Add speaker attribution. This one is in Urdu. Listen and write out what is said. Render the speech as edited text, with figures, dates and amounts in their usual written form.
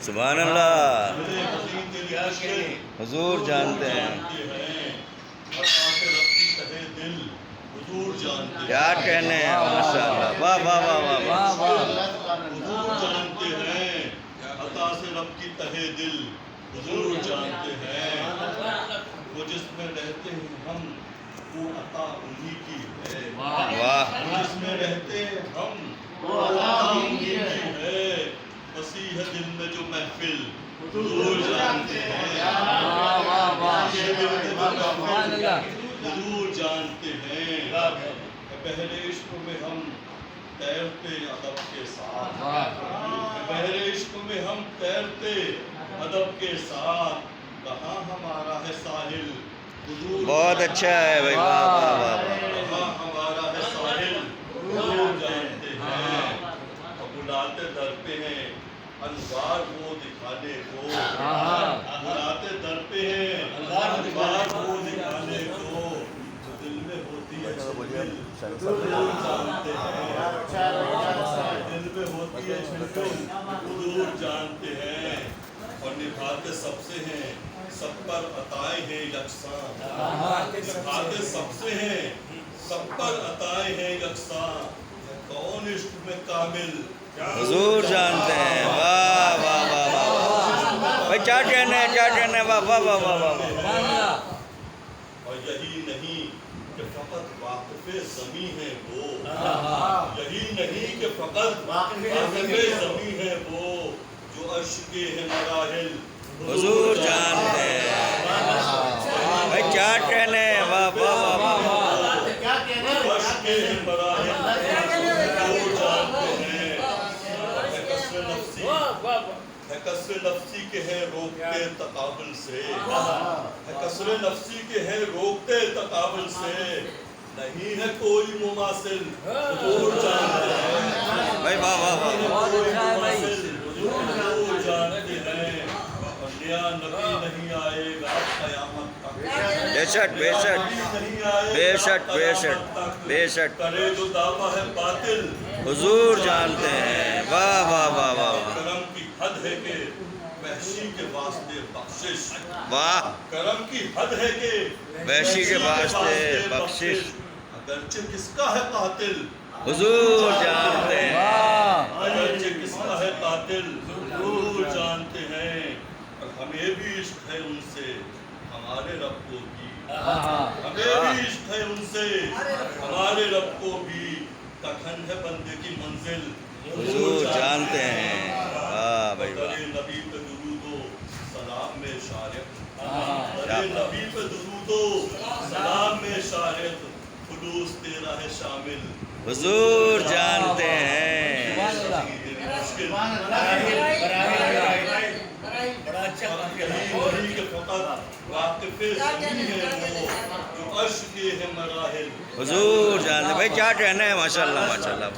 Speaker 1: سبحان اللہ، حضور جانتے ہیں، کیا کہنے ہیں، ماشاء اللہ، واہ واہ واہ واہ واہ،
Speaker 2: حضور جانتے ہیں عطا سے رب کی تہہ دل، حضور جانتے ہیں وہ جس میں رہتے ہیں ہم، وہ عطا انہی کی ہے،
Speaker 1: واہ،
Speaker 2: جس میں رہتے ہیں ہم وہ عطا انہی کی ہے، وسیع ہے دل میں جو محفل، حضور جانتے ہیں، حضور جانتے ہیں، بحر عشق میں ہم تیرتے ادب کے ساتھ، بحر عشق میں ہم تیرتے ادب کے ساتھ، کہاں ہمارا ہے ساحل، حضور
Speaker 1: بہت اچھا ہے بھائی، واہ واہ واہ واہ،
Speaker 2: کہاں ہمارا ہے ساحل، حضور جانتے ہیں، بلاتے در پہ ہیں انوار وہ دکھانے کو، بلاتے در پہ ہیں انوار وہ دکھانے کو، جو دل میں ہوتی ہے چھلکل، حضور جانتے ہیں، دل میں ہوتی ہے چھلکل، حضور جانتے ہیں، اور نبھاتے سب سے ہیں، سب پر عطائیں ہیں یکساں، نبھاتے سب سے ہیں، سب پر عطائیں ہیں یکساں، کون عشق میں کامل،
Speaker 1: حضور جانتے ہیں، واہ واہ واہ واہ، بھائی کیا کہنے ہیں، کیا کہنے ہیں، واہ واہ واہ واہ واہ،
Speaker 2: اور یہی نہیں کہ فقط واقف زمیں ہے وہ، یہی نہیں کہ فقط واقف زمیں ہے وہ، جو عرش کے ہیں مراحل،
Speaker 1: حضور جانتے ہیں، بھائی کیا کہنے ہیں، واہ واہ واہ واہ،
Speaker 2: عرش کے ہیں مراحل، حضور جانتے ہیں، ہے کسر نفسی کے ہیں روکتے تقابل سے، ہے کسر نفسی کے ہیں روکتے تقابل سے، نہیں ہے کوئی مماثل، حضور جانتے ہیں،
Speaker 1: بھائی واہ واہ واہ،
Speaker 2: کوئی مماثل، حضور جانتے ہیں، اور نیا نبی نہیں آئے گا قیامت تک،
Speaker 1: بے شک بے شک بے شک بے شک بے شک،
Speaker 2: کرے جو دعویٰ ہے باطل،
Speaker 1: حضور جانتے ہیں، واہ واہ واہ واہ،
Speaker 2: کرم کی حد ہے کہ وحشی کے واسطے بخشش،
Speaker 1: واہ،
Speaker 2: کرم کی حد ہے کہ
Speaker 1: وحشی کے واسطے بخشش،
Speaker 2: اگرچہ کس کا ہے قاتل،
Speaker 1: حضور جانتے ہیں،
Speaker 2: اگرچہ کس کا ہے قاتل، حضور جانتے ہیں، اور ہمیں بھی عشق ہے ان سے ہمارے رب کو بھی، ہمیں بھی عشق ہے ان سے ہمارے رب کو بھی، کفن ہے بندے کی منزل،
Speaker 1: حضور جانتے ہیں، واہ بھائی واہ،
Speaker 2: درِ نبی پہ درود و سلام میں شارق، درِ نبی پہ درود و سلام میں شارق، خلوص تیرا ہے شامل،
Speaker 1: حضور جانتے ہیں،
Speaker 2: وہی کہ فقط واقف زمین ہے وہ، جو عرش کے ہیں مراحل،
Speaker 1: حضور جانتے ہیں، بھائی کیا کہنے ہیں، ماشاء اللہ ماشاء اللہ،